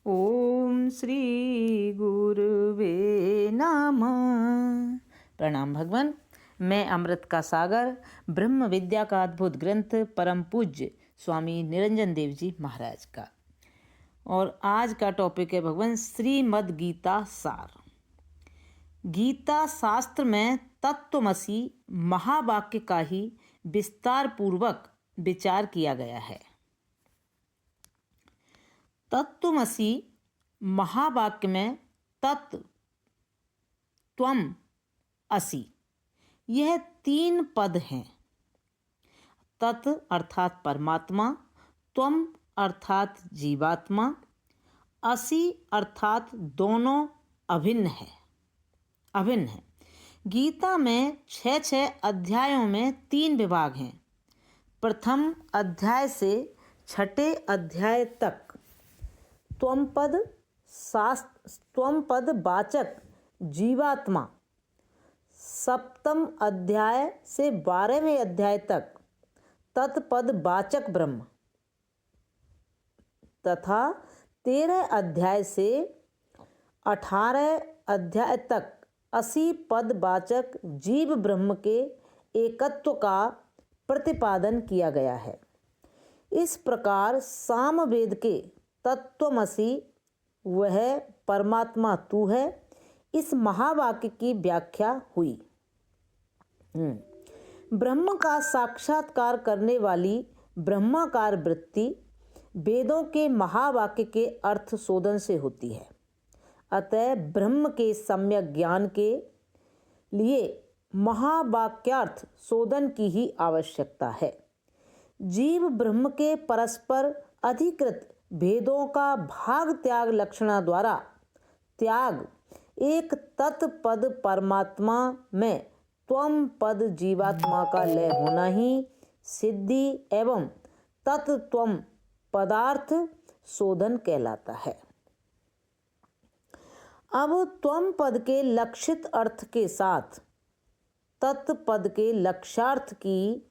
ओम श्री गुरुवे नमः। प्रणाम भगवान। मैं अमृत का सागर ब्रह्म विद्या का अद्भुत ग्रंथ परम पूज्य स्वामी निरंजन देव जी महाराज का। और आज का टॉपिक है भगवान श्रीमद् गीता सार। गीता शास्त्र में तत्वमसी महावाक्य का ही विस्तार पूर्वक विचार किया गया है। तत्वमसी महावाक्य में तत्, त्वम, असि यह 3 पद हैं। तत् अर्थात परमात्मा, त्वम अर्थात जीवात्मा, असि अर्थात दोनों अभिन्न है। गीता में 6 अध्यायों में 3 विभाग हैं। प्रथम अध्याय से 6ठे अध्याय तक त्वम पद वाचक जीवात्मा, सप्तम अध्याय से 12वें अध्याय तक तत्पद वाचक ब्रह्म तथा 13 अध्याय से 18 अध्याय तक 80 पद वाचक जीव ब्रह्म के एकत्व का प्रतिपादन किया गया है। इस प्रकार सामवेद के तत्वमसि वह परमात्मा तू है इस महावाक्य की व्याख्या हुई। ब्रह्म का साक्षात्कार करने वाली ब्रह्माकार वृत्ति वेदों के महावाक्य के अर्थ शोधन से होती है। अतः ब्रह्म के सम्यक ज्ञान के लिए महावाक्यार्थ शोधन की ही आवश्यकता है। जीव ब्रह्म के परस्पर अधिकृत भेदों का भाग त्याग लक्षणा द्वारा त्याग एक तत्पद परमात्मा में त्वम पद जीवात्मा का लय होना ही सिद्धि एवं तत्त्वम पदार्थ शोधन कहलाता है। अब त्वम पद के लक्षित अर्थ के साथ तत्पद के लक्ष्यार्थ की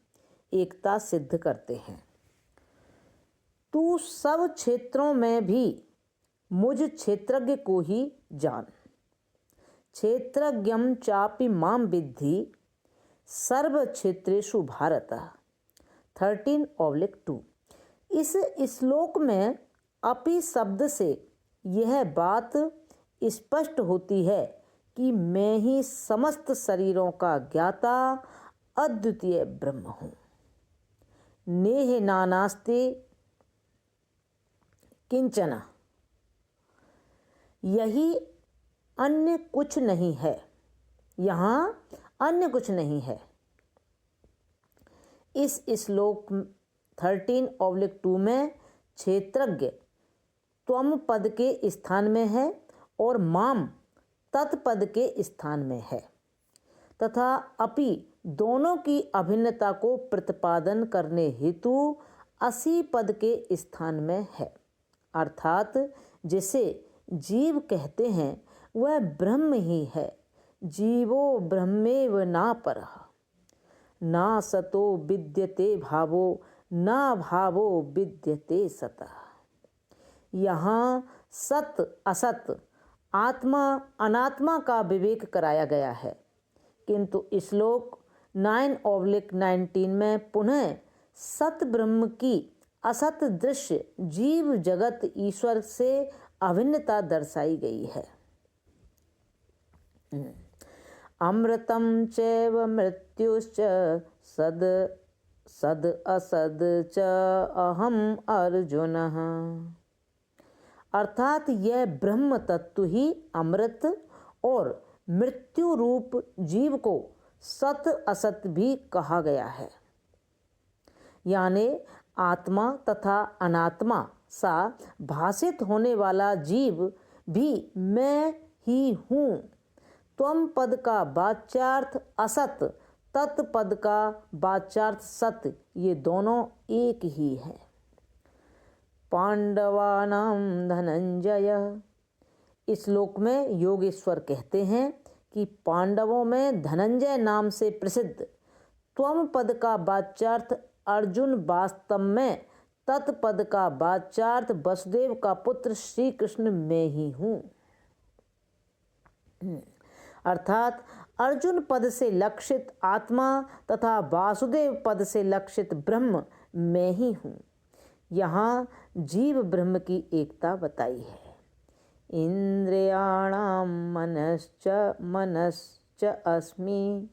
एकता सिद्ध करते हैं। तू सब क्षेत्रों में भी मुझ क्षेत्रज्ञ को ही जान। क्षेत्रज्ञम चापि माम विद्धि सर्व क्षेत्रेषु भारत 13:2। इस श्लोक में अपि शब्द से यह बात स्पष्ट होती है कि मैं ही समस्त शरीरों का ज्ञाता अद्वितीय ब्रह्म हूँ। नेह नानास्ति किंचन, यही अन्य कुछ नहीं है। यहाँ अन्य कुछ नहीं है। इस श्लोक 13:2 में क्षेत्रज्ञ त्वम पद के स्थान में है और माम तत्पद के स्थान में है तथा अपि दोनों की अभिन्नता को प्रतिपादन करने हेतु असि पद के स्थान में है। अर्थात जिसे जीव कहते हैं वह ब्रह्म ही है। जीवो ब्रह्मेव ना परः, ना सतो विद्यते भावो, ना भावो विद्यते सतः। यहाँ सत असत, आत्मा अनात्मा का विवेक कराया गया है, किंतु श्लोक 9:19 में पुनः सत ब्रह्म की असत दृश्य जीव जगत ईश्वर से अभिन्नता दर्शाई गई है। अमृतम चैव मृत्युश्च सद सद असद च अहम अर्जुनः। अर्थात यह ब्रह्म तत्व ही अमृत और मृत्यु रूप जीव को सत असत भी कहा गया है। यानी आत्मा तथा अनात्मा सा भाषित होने वाला जीव भी मैं ही हूँ। त्वम पद का वाच्यार्थ असत, तत्पद का वाच्यार्थ सत, ये दोनों एक ही है। पांडवानां धनंजय, इस श्लोक में योगेश्वर कहते हैं कि पांडवों में धनंजय नाम से प्रसिद्ध त्वम पद का वाच्यार्थ अर्जुन वास्तव में तत्पद का वाच्यार्थ वसुदेव का पुत्र श्री कृष्ण मैं ही हूँ। अर्थात अर्जुन पद से लक्षित आत्मा तथा वासुदेव पद से लक्षित ब्रह्म मैं ही हूँ। यहाँ जीव ब्रह्म की एकता बताई है। इंद्रियाणां मनश्च अस्मि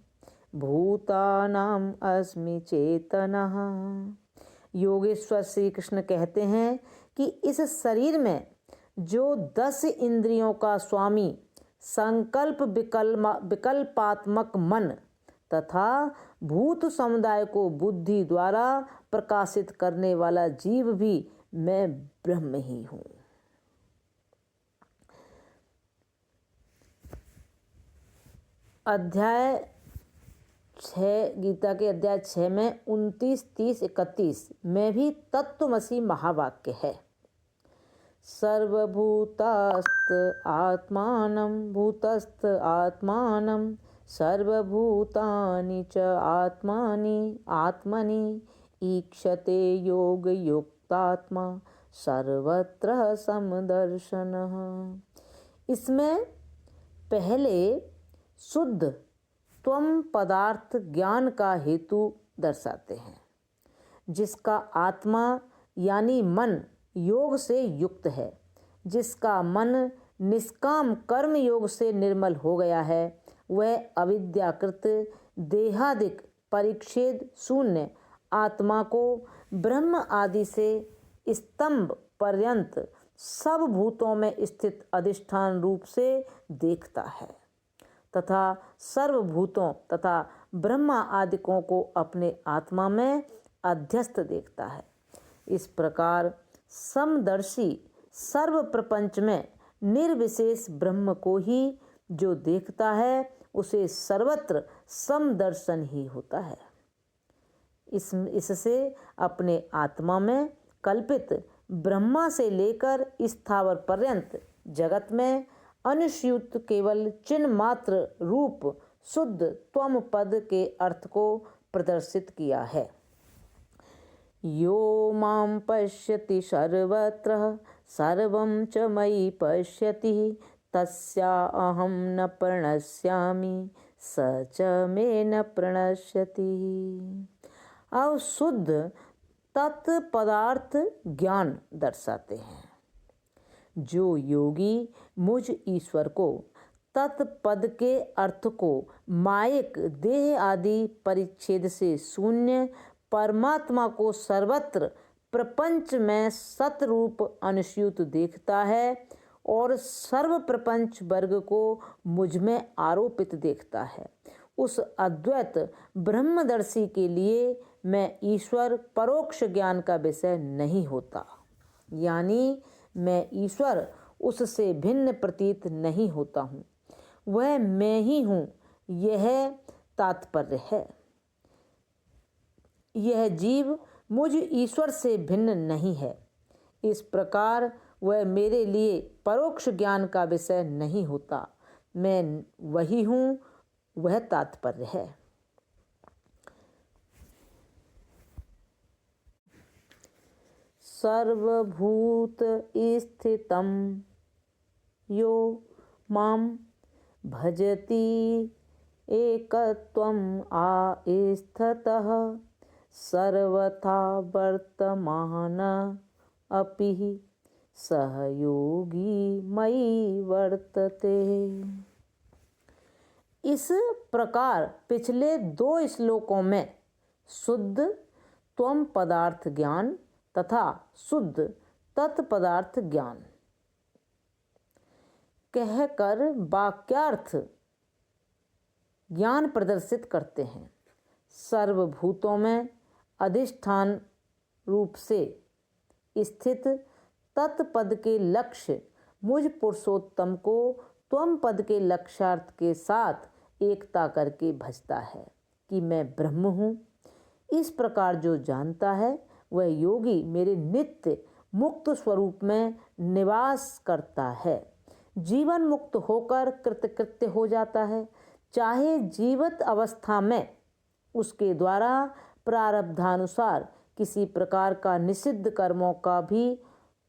भूतानां अस्मि चेतनः। योगेश्वर श्री कृष्ण कहते हैं कि इस शरीर में जो 10 इंद्रियों का स्वामी संकल्प विकल्पात्मक मन तथा भूत समुदाय को बुद्धि द्वारा प्रकाशित करने वाला जीव भी मैं ब्रह्म ही हूँ। अध्याय 6 गीता के अध्याय 6 में 29, 30, 31 में भी तत्त्वमसि महावाक्य है। सर्वभूतास्त आत्मानं भूतस्त आत्मानं सर्वभूतानि च आत्मनि ईक्षते योग युक्तात्मा सर्वत्र समदर्शनः। इसमें पहले शुद्ध त्वम पदार्थ ज्ञान का हेतु दर्शाते हैं, जिसका आत्मा यानी मन योग से युक्त है, जिसका मन निष्काम कर्म योग से निर्मल हो गया है, वह अविद्याकृत देहादिक परिच्छेद शून्य आत्मा को ब्रह्म आदि से स्तंभ पर्यंत सब भूतों में स्थित अधिष्ठान रूप से देखता है तथा सर्वभूतों तथा ब्रह्मा आदिकों को अपने आत्मा में अध्यस्त देखता है। इस प्रकार समदर्शी सर्व प्रपंच में निर्विशेष ब्रह्म को ही जो देखता है उसे सर्वत्र समदर्शन ही होता है। इससे अपने आत्मा में कल्पित ब्रह्मा से लेकर स्थावर पर्यंत जगत में अनुस्यूत केवल चिन्ह मात्र रूप शुद्ध त्वम पद के अर्थ को प्रदर्शित किया है। यो मां पश्यति सर्वत्र सर्वं च मयि पश्यति तस्या अहं न प्रणश्यामि स च मे न प्रणश्यति। अब शुद्ध तत्पदार्थ ज्ञान दर्शाते हैं। जो योगी मुझ ईश्वर को तत्पद के अर्थ को मायिक देह आदि परिच्छेद से शून्य परमात्मा को सर्वत्र प्रपंच में सतरूप अनुस्यूत देखता है और सर्व प्रपंच वर्ग को मुझ में आरोपित देखता है, उस अद्वैत ब्रह्मदर्शी के लिए मैं ईश्वर परोक्ष ज्ञान का विषय नहीं होता, यानी मैं ईश्वर उससे भिन्न प्रतीत नहीं होता हूँ, वह मैं ही हूँ, यह तात्पर्य है। यह जीव मुझ ईश्वर से भिन्न नहीं है, इस प्रकार वह मेरे लिए परोक्ष ज्ञान का विषय नहीं होता, मैं वही हूँ, वह तात्पर्य है। सर्वभूत स्थितं यो मां भजति एकत्वं आस्थतः सर्वथा वर्तमान अपि सहयोगी मयि वर्तते। इस प्रकार पिछले 2 श्लोकों में शुद्ध त्वम पदार्थ ज्ञान तथा शुद्ध तत्पदार्थ ज्ञान कहकर वाक्यार्थ ज्ञान प्रदर्शित करते हैं। सर्वभूतों में अधिष्ठान रूप से स्थित तत्पद के लक्ष्य मुझ पुरुषोत्तम को त्वम पद के लक्ष्यार्थ के साथ एकता करके भजता है कि मैं ब्रह्म हूँ। इस प्रकार जो जानता है वह योगी मेरे नित्य मुक्त स्वरूप में निवास करता है, जीवन मुक्त होकर कृतकृत्य हो जाता है, चाहे जीवित अवस्था में उसके द्वारा प्रारब्धानुसार किसी प्रकार का निषिद्ध कर्मों का भी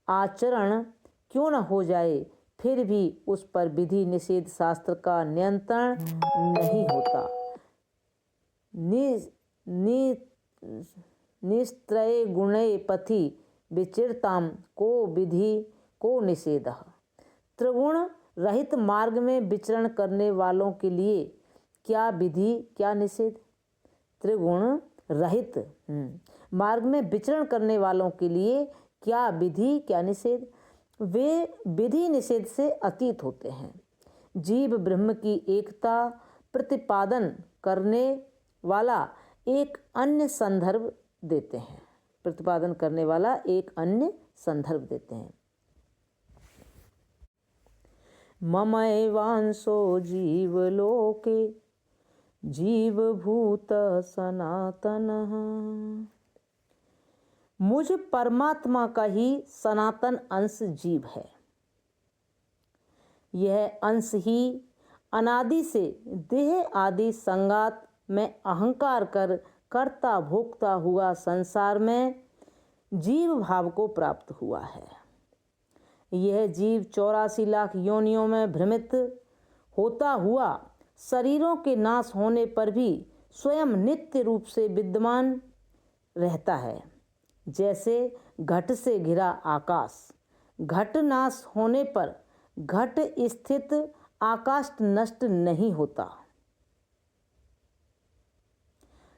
आचरण क्यों न हो जाए, फिर भी उस पर विधि निषेध शास्त्र का नियंत्रण नहीं होता। निस्त्रये गुणे पथि विचरताम को विधि को निषेधः। त्रिगुण रहित मार्ग में विचरण करने वालों के लिए क्या विधि क्या निषेध। त्रिगुण रहित मार्ग में विचरण करने वालों के लिए क्या विधि क्या निषेध। वे विधि निषेध से अतीत होते हैं। जीव ब्रह्म की एकता प्रतिपादन करने वाला एक अन्य संदर्भ देते हैं। प्रतिपादन करने वाला एक अन्य संदर्भ देते हैं। ममैवांशो जीवलोके जीवभूत सनातनः। मुझ परमात्मा का ही सनातन अंश जीव है। यह अंश ही अनादि से देह आदि संगात में अहंकार कर कर्ता भोक्ता हुआ संसार में जीव भाव को प्राप्त हुआ है। यह जीव 84 लाख योनियों में भ्रमित होता हुआ शरीरों के नाश होने पर भी स्वयं नित्य रूप से विद्यमान रहता है। जैसे घट से घिरा आकाश, घट नाश होने पर घट स्थित आकाश नष्ट नहीं होता।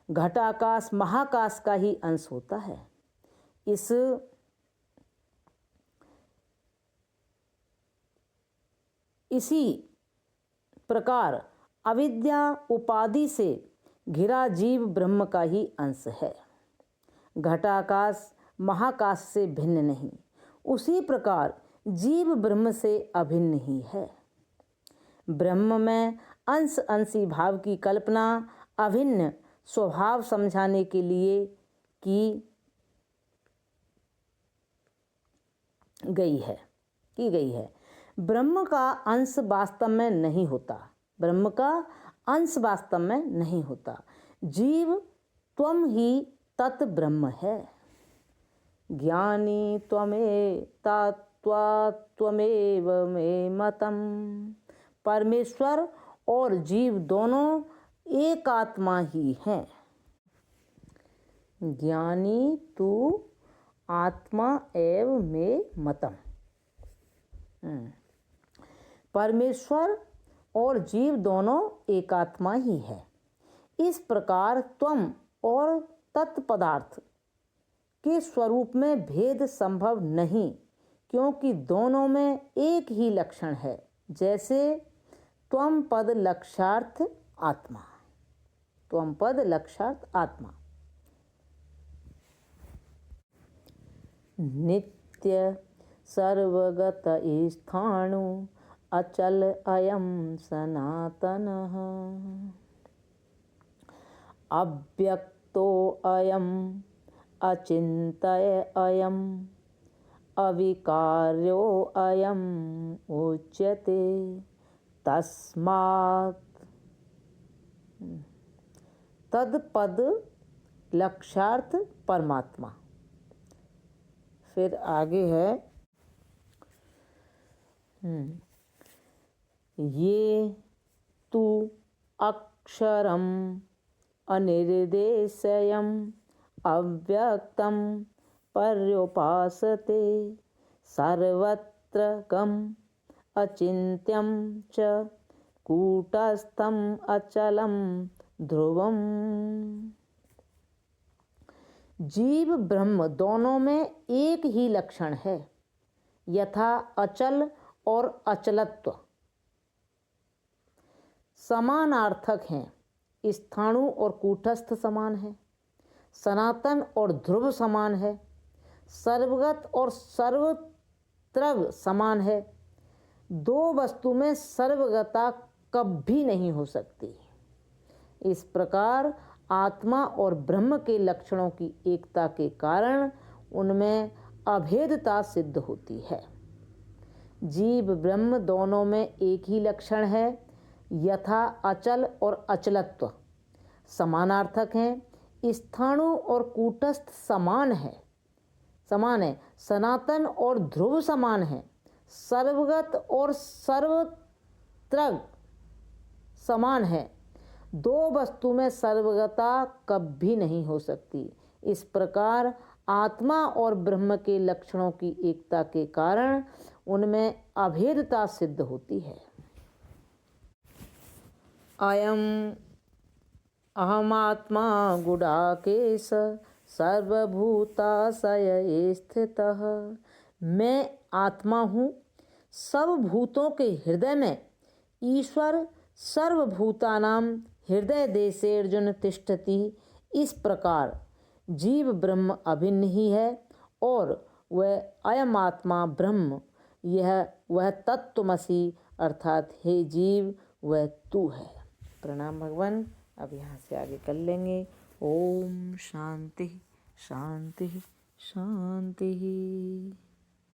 घट आकाश महाकाश का ही अंश होता है। इसी प्रकार अविद्या उपाधि से घिरा जीव ब्रह्म का ही अंश है। घटाकाश महाकाश से भिन्न नहीं, उसी प्रकार जीव ब्रह्म से अभिन्न ही है। ब्रह्म में अंश अंशी भाव की कल्पना अभिन्न स्वभाव समझाने के लिए की गई है। ब्रह्म का अंश वास्तव में नहीं होता। ब्रह्म का अंश वास्तव में नहीं होता। जीव त्वम ही तत् ब्रह्म है। ज्ञानी त्वमेव मे मतम। परमेश्वर और जीव दोनों एक आत्मा ही हैं। ज्ञानी तू आत्मा एव मे मतम। परमेश्वर और जीव दोनों एक आत्मा ही है। इस प्रकार त्वम और तत्पदार्थ के स्वरूप में भेद संभव नहीं, क्योंकि दोनों में एक ही लक्षण है। जैसे त्वम पद लक्षार्थ आत्मा। त्वम पद लक्षार्थ आत्मा। नित्य सर्वगत स्थाणु अचल अयम सनातनः। अव्यक्तो अयम अचिंत्य अयम अविकार्यो अयम उच्यते। तस्मात् तत्पद लक्षार्थ परमात्मा। फिर आगे है ये तु अक्षरम अनिर्देशयम अव्यक्तम पर्युपासते। सर्वत्र गम अचिन्त्यम च कूटस्थम अचलम ध्रुवम। जीव ब्रह्म दोनों में एक ही लक्षण है, यथा अचल और अचलत्व समानार्थक हैं। स्थाणु और कूटस्थ समान है। सनातन और ध्रुव समान है। सर्वगत और सर्वत्रव समान है। दो वस्तु में सर्वगता कभी नहीं हो सकती। इस प्रकार आत्मा और ब्रह्म के लक्षणों की एकता के कारण उनमें अभेदता सिद्ध होती है। जीव ब्रह्म दोनों में एक ही लक्षण है, यथा अचल और अचलत्व समानार्थक हैं। स्थाणु और कूटस्थ समान है, सनातन और ध्रुव समान है, सर्वगत और सर्वत्रग समान है। दो वस्तु में सर्वगता कभी नहीं हो सकती। इस प्रकार आत्मा और ब्रह्म के लक्षणों की एकता के कारण उनमें अभेदता सिद्ध होती है। अयम अहमात्मा गुडाकेश सर्वभूताशय स्थितः। मैं आत्मा हूँ, सब भूतों के हृदय में ईश्वर सर्वभूतानां हृदय देशेर्जुन तिष्ठति। इस प्रकार जीव ब्रह्म अभिन्न ही है और वह अयम आत्मा ब्रह्म, यह वह तत्त्वमसि अर्थात हे जीव वह तू है। प्रणाम भगवान। अब यहाँ से आगे कर लेंगे। ओम शांति शांति शांति।